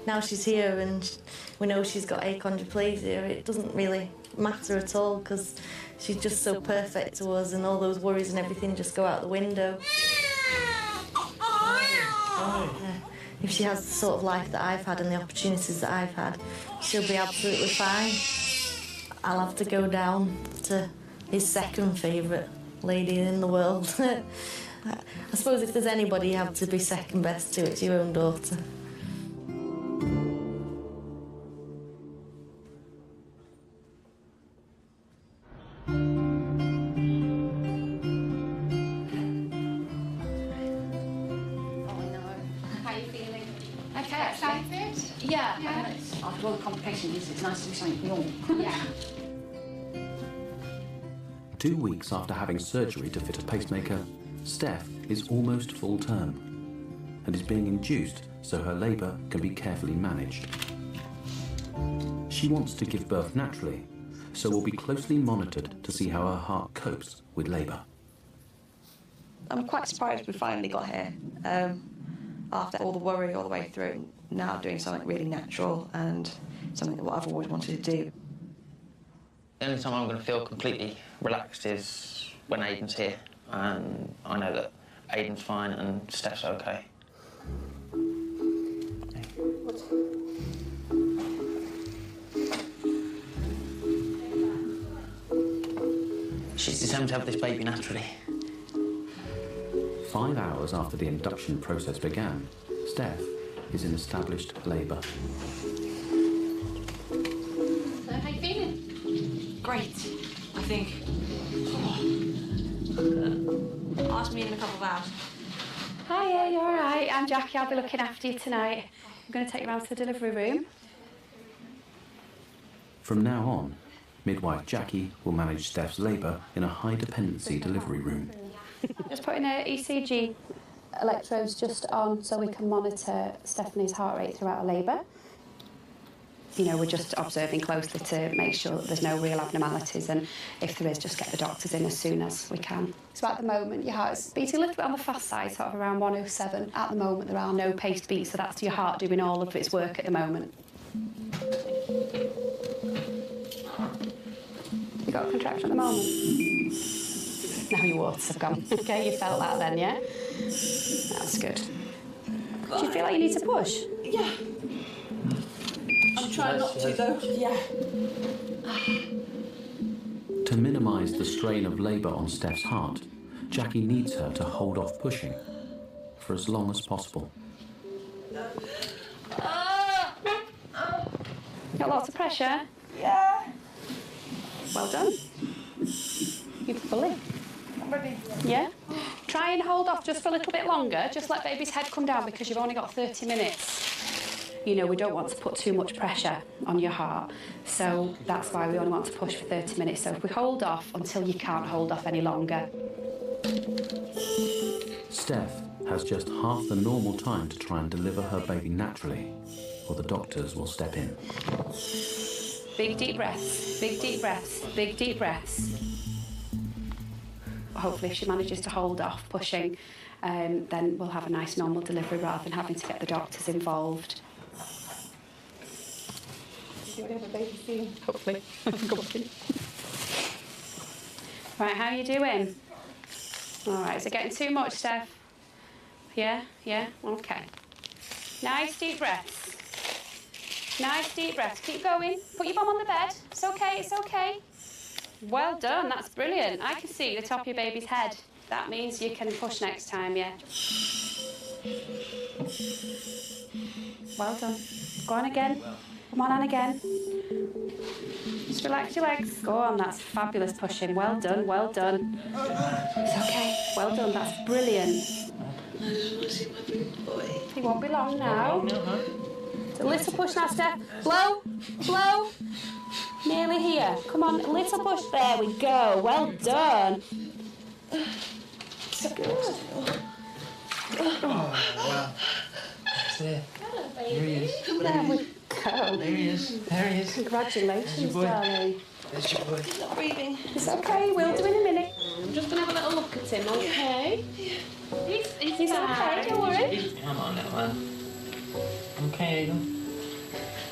Now she's here and we know she's got achondroplasia, it doesn't really matter at all because she's just so perfect to us and all those worries and everything just go out the window. If she has the sort of life that I've had and the opportunities that I've had, she'll be absolutely fine. I'll have to go down to his second favourite lady in the world. I suppose if there's anybody you have to be second best to, it's your own daughter. Okay, excited? Yeah. After all the complications, it's nice to do something normal. Yeah. 2 weeks after having surgery to fit a pacemaker, Steph is almost full term and is being induced so her labour can be carefully managed. She wants to give birth naturally, so will be closely monitored to see how her heart copes with labour. I'm quite surprised we finally got here. After all the worry all the way through, now doing something really natural and something that I've always wanted to do. The only time I'm going to feel completely relaxed is when Aiden's here, and I know that Aiden's fine and Steph's okay. She's determined to have this baby naturally. 5 hours after the induction process began, Steph is in established labour. So how you feeling? Great, I think. Ask me in a couple of hours. Hiya, you alright? I'm Jackie, I'll be looking after you tonight. I'm going to take you round to the delivery room. From now on, midwife Jackie will manage Steph's labour in a high-dependency delivery room. Just putting her ECG electrodes just on so we can monitor Stephanie's heart rate throughout her labour. You know, we're just observing closely to make sure that there's no real abnormalities, and if there is, just get the doctors in as soon as we can. So at the moment, your heart's beating a little bit on the fast side, sort of around 107. At the moment, there are no paced beats, so that's your heart doing all of its work at the moment. You got a contraction at the moment? Now your waters have gone. Okay, you felt that then, yeah? That's good. Do you feel like you need to push? Yeah. I'm trying not to though. Yeah. To minimise the strain of labour on Steph's heart, Jackie needs her to hold off pushing for as long as possible. Got lots of pressure? Yeah. Well done. You're fully. I'm ready. Yeah? Try and hold off just for a little bit longer. Just let baby's head come down because you've only got 30 minutes. You know, we don't want to put too much pressure on your heart. So that's why we only want to push for 30 minutes. So if we hold off until you can't hold off any longer. Steph has just half the normal time to try and deliver her baby naturally, or the doctors will step in. Big deep breaths, big deep breaths, big deep breaths. Hopefully if she manages to hold off pushing, then we'll have a nice normal delivery rather than having to get the doctors involved. Hopefully. Right, how are you doing? All right, is it getting too much, Steph? Yeah? Yeah? Okay. Nice deep breaths. Nice deep breaths. Keep going. Put your bum on the bed. It's okay, it's okay. Well done, that's brilliant. I can see the top of your baby's head. That means you can push next time, yeah? Well done. Go on again. Come on again. Just relax your legs. Go on, that's fabulous pushing. Well done, well done. It's okay. Well done, that's brilliant. It won't be long now. It's a little push now, Steph. Blow, blow. Nearly here. Come on, a little push. There we go. Well done. So good. Oh, wow. That's it. Here he is. There we go. There he is. There he is. Congratulations, darling. There's your boy. He's not breathing. It's okay, we'll do in a minute. I'm just going to have a little look at him, okay? He's okay, don't worry. Come on now, man. Okay, Aiden.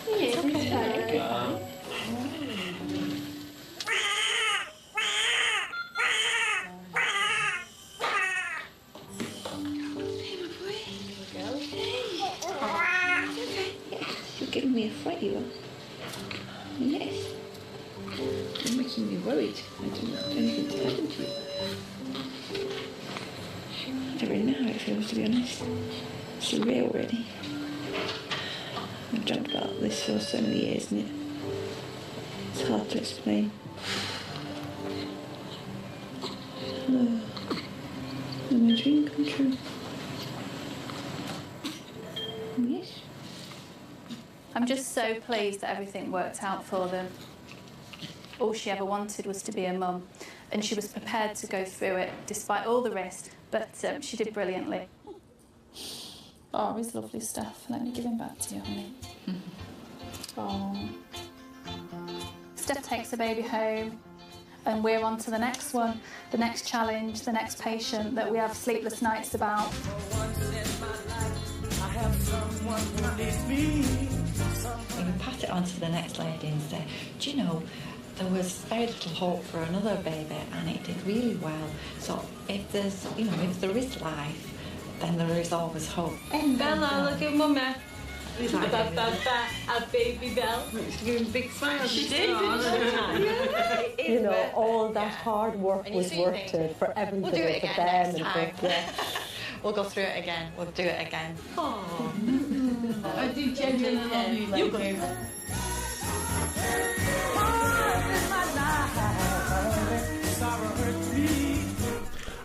He is okay. You're giving me a fright, you are. Yes. You're making me worried. I don't know anything to happen to you. I don't really know how it feels, to be honest. It's surreal, really. I've dreamt about this for so many years, and it's hard to explain. Oh, did my dream come true? Yes. I'm just so pleased that everything worked out for them. All she ever wanted was to be a mum, and she was prepared to go through it despite all the risk, but she did brilliantly. Oh, he's lovely stuff. Let me give him back to you, honey. Oh. Steph takes the baby home, and we're on to the next one, the next challenge, the next patient that we have sleepless nights about. We would pass it on to the next lady and say, do you know, there was very little hope for another baby and it did really well. So if there's, you know, if there is life, then there is always hope. Bella, look at Mummy. A baby Belle. She's giving big smiles. She did, You know, all that hard work was worth it for everybody, We'll do it for again them, next and time. for, yeah. We'll go through it again. We'll do it again. Oh. I do genuinely love you. You go.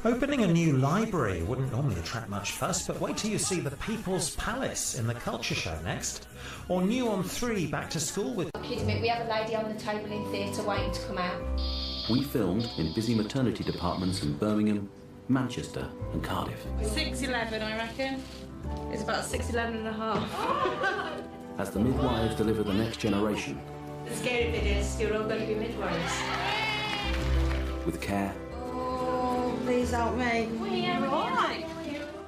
Opening a new library wouldn't normally attract much fuss, but wait till you see the People's Palace in the Culture Show next. Or New on 3 back to school with... Kids, we have a lady on the table in theatre waiting to come out. We filmed in busy maternity departments in Birmingham, Manchester and Cardiff. 6'11", I reckon. It's about 6'11 and a half. As the midwives deliver the next generation. The scary bit is you're all going to be midwives. With care. Oh, please help me. We're all right.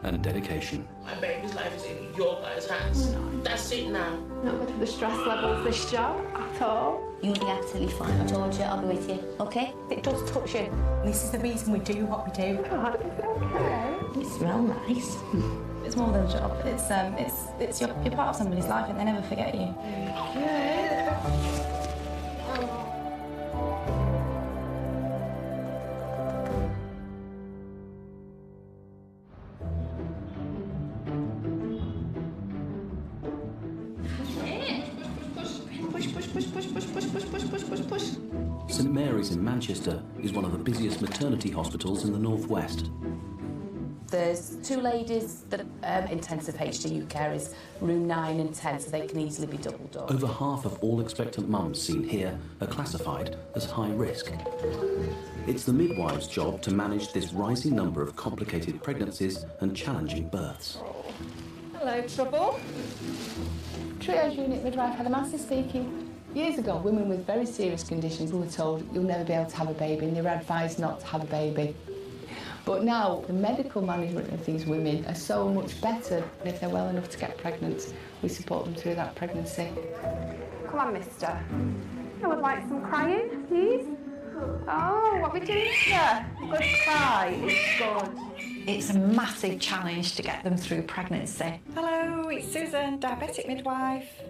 And dedication. My baby's life is in your guys' hands. That's it now. Not good for the stress levels, this job, at all. You'll be absolutely fine. I told you, I'll be with you, okay? It does touch you. This is the reason we do what we do. God, okay. You smell nice. It's more than a job. It's you're part of somebody's life and they never forget you. St Mary's in Manchester is one of the busiest maternity hospitals in the northwest. There's 2 ladies that intensive HDU care is room 9 and 10, so they can easily be doubled up. Over half of all expectant mums seen here are classified as high risk. It's the midwife's job to manage this rising number of complicated pregnancies and challenging births. Hello, Trouble. Triage unit midwife Heather speaking. Years ago, women with very serious conditions were told you'll never be able to have a baby and they were advised not to have a baby. But now, the medical management of these women are so much better. If they're well enough to get pregnant, we support them through that pregnancy. Come on, mister. I would like some crying, please. Oh, what are we doing here? Good cry. It's good. It's a massive challenge to get them through pregnancy. Hello, it's Susan, diabetic midwife.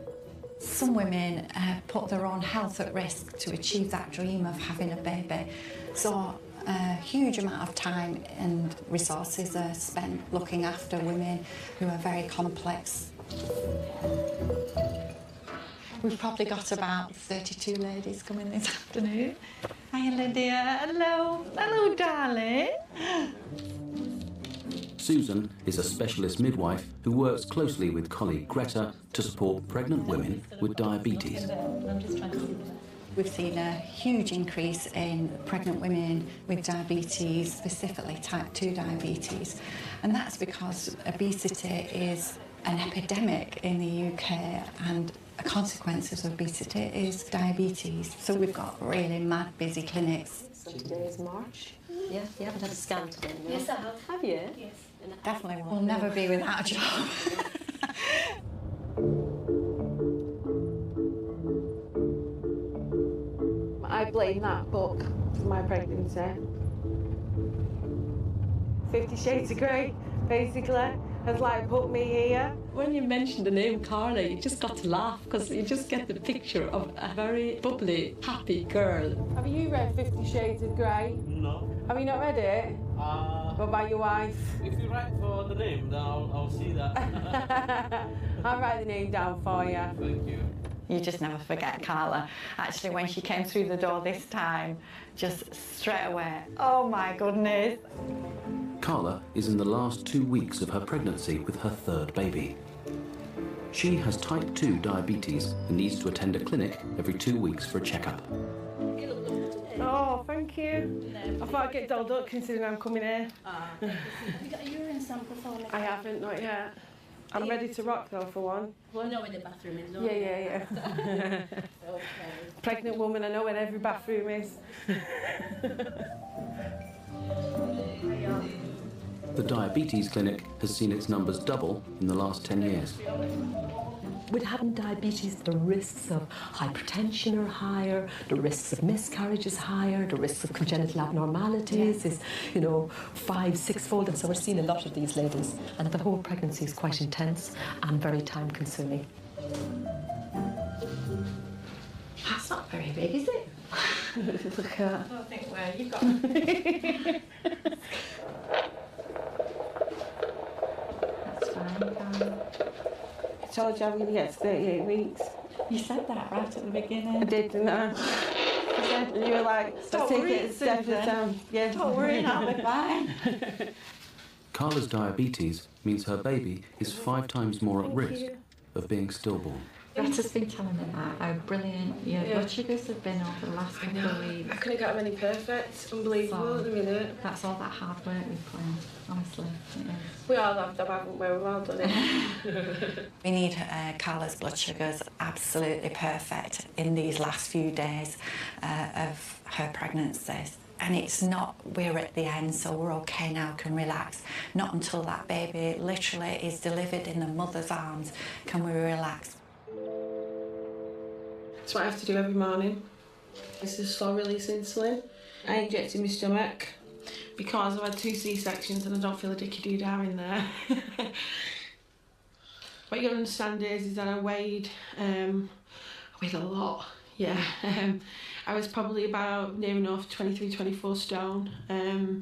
Some women put their own health at risk to achieve that dream of having a baby. So a huge amount of time and resources are spent looking after women who are very complex. We've probably got about 32 ladies coming this afternoon. Hi, Lydia. Hello. Hello, darling. Susan is a specialist midwife who works closely with colleague Greta to support pregnant women with diabetes. We've seen a huge increase in pregnant women with diabetes, specifically type 2 diabetes. And that's because obesity is an epidemic in the UK, and a consequence of obesity is diabetes. So we've got really mad busy clinics. So today is March. Yeah, you haven't had a scan today, no? Yes, I have. Have you? Yes. Definitely will never be without a job. I blame that book for my pregnancy. 50 Shades of Grey, basically, has like put me here. When you mentioned the name Karla, you just got to laugh because you just get the picture of a very bubbly, happy girl. Have you read 50 Shades of Grey? No. Have you not read it? What about your wife? If you write for the name, then I'll see that. I'll write the name down for you. Thank you. You just never forget Karla. Actually, when she came through the door this time, just straight away, oh my goodness. Karla is in the last 2 weeks of her pregnancy with her 3rd baby. She has type 2 diabetes and needs to attend a clinic every 2 weeks for a checkup. Oh, thank you. I thought I'd get dolled up considering I'm coming here. Have you got a urine sample for me? I haven't, not yet. I'm ready to rock though, for one. Well, I know where the bathroom is, don't Yeah. Okay. Pregnant woman, I know where every bathroom is. The diabetes clinic has seen its numbers double in the last 10 years. With having diabetes, the risks of hypertension are higher, the risks of miscarriage is higher, the risks of congenital abnormalities is, 5-6-fold, and so we're seeing a lot of these ladies. And the whole pregnancy is quite intense and very time-consuming. That's not very big, is it? Look at I don't think where you've got. That's fine. I told you I'm going to get to 38 weeks. You said that right at the beginning. I did, didn't I? And you were like, Don't take worry, it step at a time. Yeah. Don't worry, I'll be fine. Karla's diabetes means her baby is 5 times more at risk of being stillborn. Greta's been telling me that, how brilliant your blood sugars have been over the last couple of weeks. I couldn't get many perfect. Unbelievable at the minute. That's all that hard work we've put in, honestly. It is. We all have them, haven't we? We've all done it. We need Karla's blood sugars absolutely perfect in these last few days of her pregnancy. And it's not, we're at the end, so we're okay now, can relax. Not until that baby literally is delivered in the mother's arms can we relax. That's what I have to do every morning. This is slow release insulin. I inject in my stomach because I've had 2 C-sections and I don't feel a dicky doo-dah in there. What you gotta understand is that I weighed a lot, yeah. I was probably about near enough 23, 24 stone.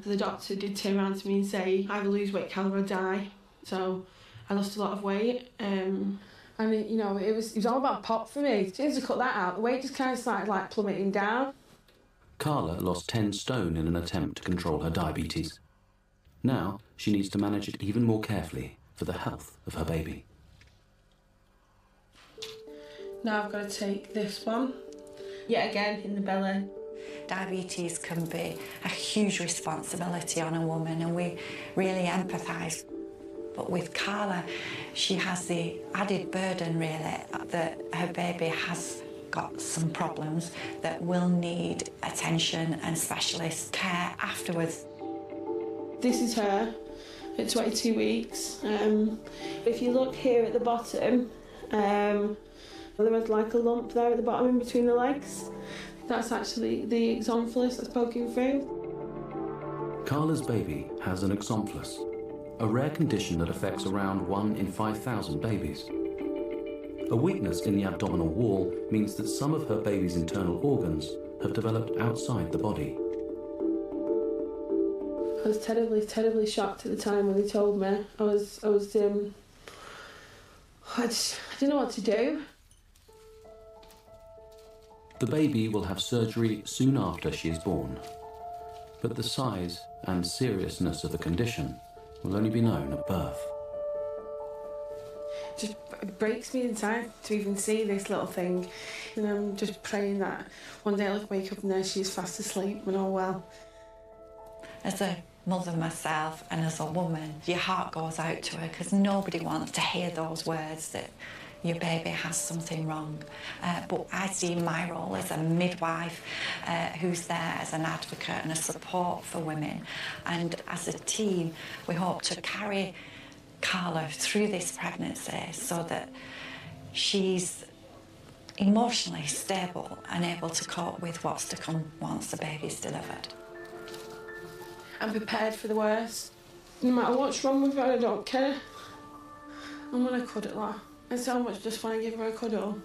The doctor did turn around to me and say, either lose weight, Karla, or die. So I lost a lot of weight. And you know, it was all about pop for me. As soon as I cut that out, the weight just kind of started like plummeting down. Karla lost 10 stone in an attempt to control her diabetes. Now she needs to manage it even more carefully for the health of her baby. Now I've got to take this one, yet again in the belly. Diabetes can be a huge responsibility on a woman and we really empathise. But with Karla, she has the added burden really that her baby has got some problems that will need attention and specialist care afterwards. This is her at 22 weeks. If you look here at the bottom, there was like a lump there at the bottom in between the legs. That's actually the exomphalus that's poking through. Karla's baby has an exomphalus, a rare condition that affects around 1 in 5,000 babies. A weakness in the abdominal wall means that some of her baby's internal organs have developed outside the body. I was terribly, terribly shocked at the time when they told me. I didn't know what to do. The baby will have surgery soon after she is born, but the size and seriousness of the condition will only be known at birth. It breaks me inside to even see this little thing, and I'm just praying that one day I'll wake up and there she is fast asleep and all well. As a mother myself and as a woman, your heart goes out to her because nobody wants to hear those words that your baby has something wrong. But I see my role as a midwife who's there as an advocate and a support for women. And as a team, we hope to carry Karla through this pregnancy so that she's emotionally stable and able to cope with what's to come once the baby's delivered. I'm prepared for the worst. No matter what's wrong with her, I don't care. I'm gonna cuddle her. I so much just want to give her a cuddle.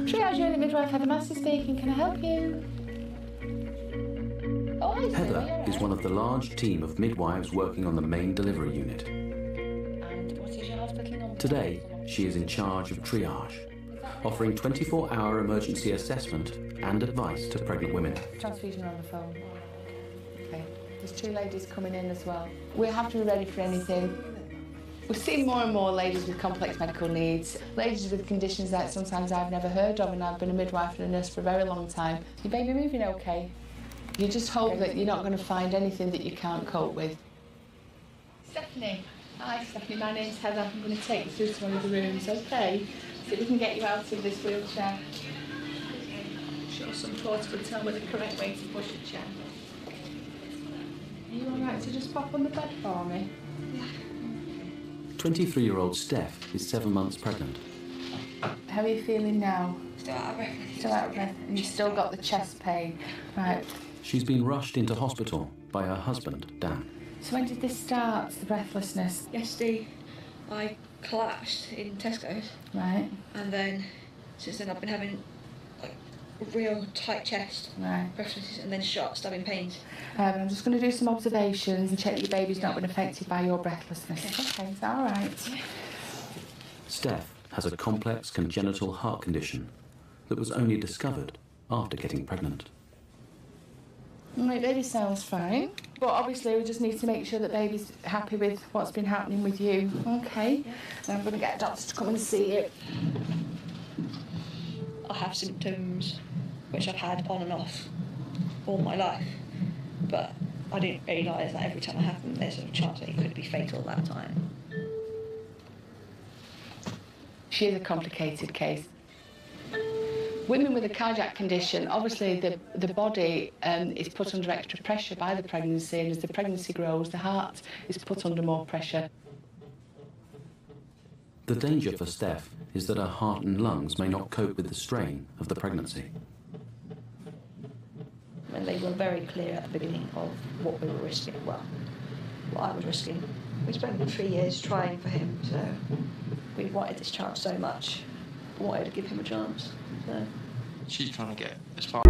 Triage unit midwife Heather Massey speaking. Can I help you? Oh, I see. Heather is one of the large team of midwives working on the main delivery unit. And what is your hospital number? Today, she is in charge of triage, offering 24-hour emergency assessment and advice to pregnant women. Transfusion on the phone. Okay. There's 2 ladies coming in as well. We have to be ready for anything. We're seeing more and more ladies with complex medical needs, ladies with conditions that sometimes I've never heard of, and I've been a midwife and a nurse for a very long time. Your baby moving okay? You just hope that you're not going to find anything that you can't cope with. Stephanie. Hi Stephanie, my name's Heather. I'm going to take you through to one of the rooms, okay? So we can get you out of this wheelchair. Show some portable, tell me the correct way to push a chair. Are you alright to just pop on the bed for me? 23-year-old Steph is 7 months pregnant. How are you feeling now? Still out of breath. Still out of breath, and you've still got the chest pain. Right. She's been rushed into hospital by her husband, Dan. So when did this start, the breathlessness? Yesterday, I collapsed in Tesco's. Right. And then, since then, I've been having like real tight chest, Right. breathlessness, and then sharp stabbing pains. I'm just going to do some observations and check that your baby's not been affected by your breathlessness. Okay, is that all right? Steph has a complex congenital heart condition that was only discovered after getting pregnant. Right, baby sounds fine, but obviously we just need to make sure that baby's happy with what's been happening with you. Okay, so I'm going to get a doctor to come and see you. I have symptoms which I've had on and off all my life, but I didn't realise that every time I have them, there's a chance that it could be fatal at that time. She is a complicated case. Women with a cardiac condition, obviously the body is put under extra pressure by the pregnancy, and as the pregnancy grows, the heart is put under more pressure. The danger for Steph is that her heart and lungs may not cope with the strain of the pregnancy. And they were very clear at the beginning of what we were risking, well, what I was risking. We spent 3 years trying for him, so we wanted this child so much, wanted to give him a chance. So. She's trying to get as far